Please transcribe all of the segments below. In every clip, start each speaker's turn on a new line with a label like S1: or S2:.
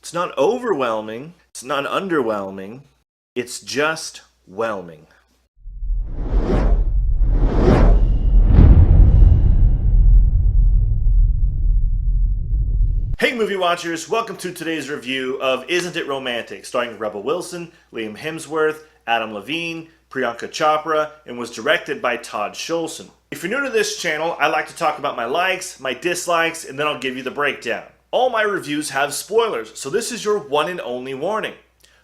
S1: It's not overwhelming. It's not underwhelming. It's just whelming. Hey movie watchers, welcome to today's review of Isn't It Romantic, starring Rebel Wilson, Liam Hemsworth, Adam Levine, Priyonka Chopra, and was directed by Todd Schulson. If you're new to this channel, I like to talk about my likes, my dislikes, and then I'll give you the breakdown. All my reviews have spoilers, so this is your one and only warning.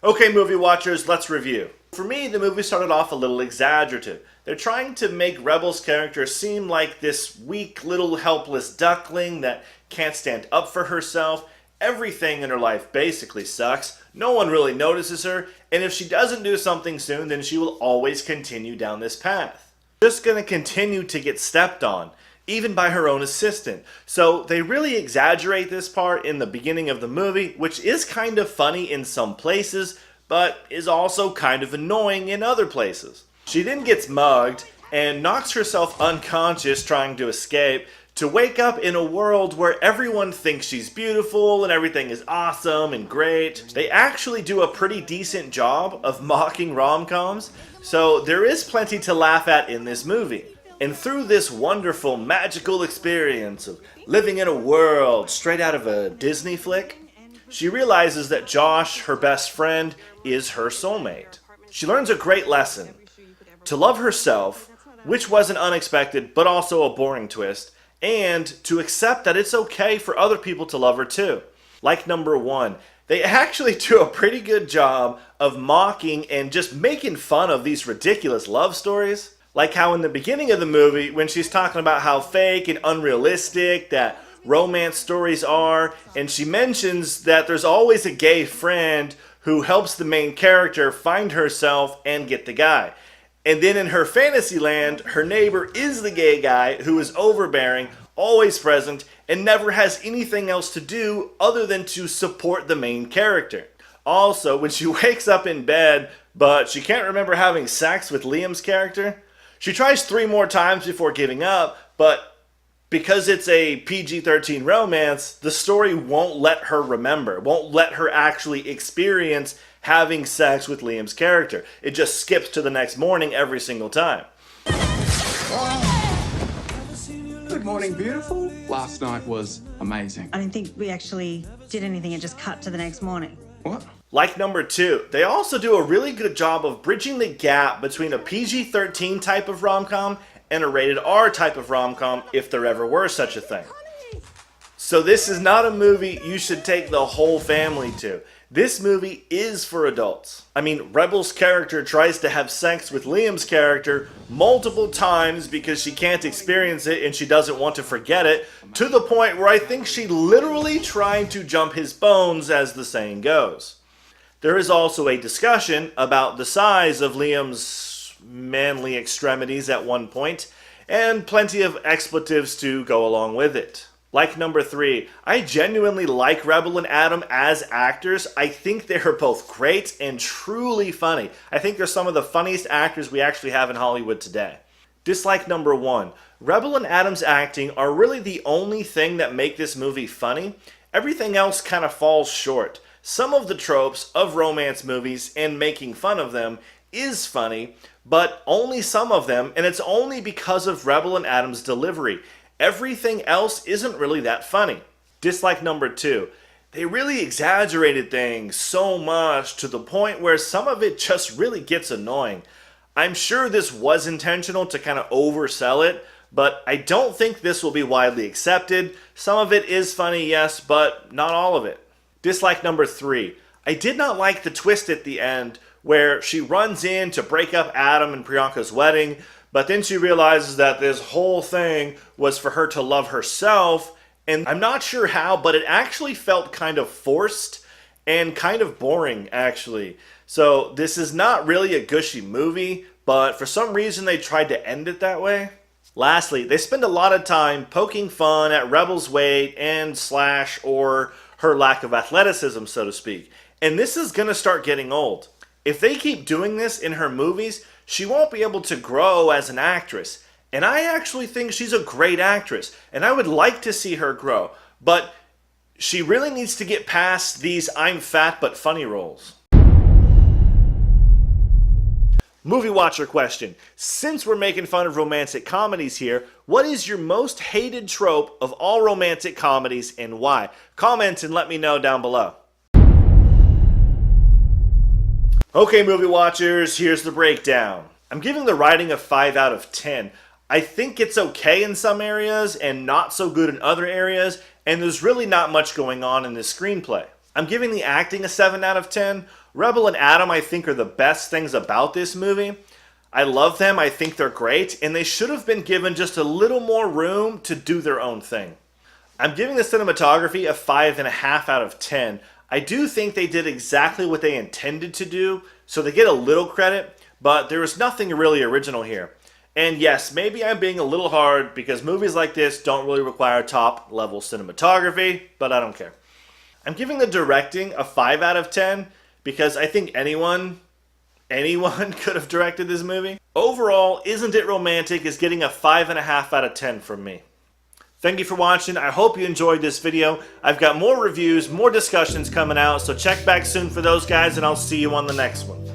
S1: Okay movie watchers, let's review. For me, the movie started off a little exaggerative. They're trying to make Rebel's character seem like this weak little helpless duckling that can't stand up for herself. Everything in her life basically sucks. No one really notices her, and if she doesn't do something soon, then she will always continue down this path. Just gonna continue to get stepped on, even by her own assistant. So they really exaggerate this part in the beginning of the movie, which is kind of funny in some places, but is also kind of annoying in other places. She then gets mugged and knocks herself unconscious trying to escape, to wake up in a world where everyone thinks she's beautiful and everything is awesome and great. They actually do a pretty decent job of mocking rom-coms, so there is plenty to laugh at in this movie. And through this wonderful, magical experience of living in a world straight out of a Disney flick, she realizes that Josh, her best friend, is her soulmate. She learns a great lesson: to love herself, which wasn't unexpected but also a boring twist, and to accept that it's okay for other people to love her too. Like number one, they actually do a pretty good job of mocking and just making fun of these ridiculous love stories. Like how in the beginning of the movie, when she's talking about how fake and unrealistic that romance stories are, and she mentions that there's always a gay friend who helps the main character find herself and get the guy. And then in her fantasy land, her neighbor is the gay guy who is overbearing, always present, and never has anything else to do other than to support the main character. Also, when she wakes up in bed, but she can't remember having sex with Liam's character, she tries 3 more times before giving up, but because it's a PG-13 romance, the story won't let her remember, won't let her actually experience having sex with Liam's character. It just skips to the next morning every single time.
S2: Good morning, beautiful. Last night was amazing.
S3: I don't think we actually did anything. It just cut to the next morning.
S2: What?
S1: Like number 2, they also do a really good job of bridging the gap between a PG-13 type of rom-com and a rated R type of rom-com, if there ever were such a thing. So this is not a movie you should take the whole family to. This movie is for adults. I mean, Rebel's character tries to have sex with Liam's character multiple times because she can't experience it and she doesn't want to forget it, to the point where I think she literally tried to jump his bones, as the saying goes. There is also a discussion about the size of Liam's manly extremities at one point, and plenty of expletives to go along with it. Like number 3, I genuinely like Rebel and Adam as actors. I think they are both great and truly funny. I think they're some of the funniest actors we actually have in Hollywood today. Dislike number 1, Rebel and Adam's acting are really the only thing that make this movie funny. Everything else kind of falls short. Some of the tropes of romance movies and making fun of them is funny, but only some of them, and it's only because of Rebel and Adam's delivery. Everything else isn't really that funny. Dislike number 2, they really exaggerated things so much to the point where some of it just really gets annoying. I'm sure this was intentional to kind of oversell it, but I don't think this will be widely accepted. Some of it is funny, yes, but not all of it. Dislike number 3, I did not like the twist at the end where she runs in to break up Adam and Priyonka's wedding, but then she realizes that this whole thing was for her to love herself, and I'm not sure how, but it actually felt kind of forced and kind of boring, actually. So this is not really a gushy movie, but for some reason they tried to end it that way. Lastly, they spend a lot of time poking fun at Rebel's weight and / or her lack of athleticism, so to speak. And this is gonna start getting old. If they keep doing this in her movies, she won't be able to grow as an actress. And I actually think she's a great actress, and I would like to see her grow. But She really needs to get past these I'm fat but funny roles. Movie watcher question. Since we're making fun of romantic comedies here, what is your most hated trope of all romantic comedies and why? Comment and let me know down below. Okay, movie watchers, here's the breakdown. I'm giving the writing a 5 out of 10. I think it's okay in some areas and not so good in other areas, and there's really not much going on in this screenplay. I'm giving the acting a 7 out of 10. Rebel and Adam, I think, are the best things about this movie. I love them, I think they're great, and they should have been given just a little more room to do their own thing. I'm giving the cinematography a 5.5 out of 10. I do think they did exactly what they intended to do, so they get a little credit, but there is nothing really original here. And yes, maybe I'm being a little hard because movies like this don't really require top-level cinematography, but I don't care. I'm giving the directing a 5 out of 10 because I think anyone could have directed this movie. Overall, Isn't It Romantic is getting a 5.5 out of 10 from me. Thank you for watching. I hope you enjoyed this video. I've got more reviews, more discussions coming out, so check back soon for those guys, and I'll see you on the next one.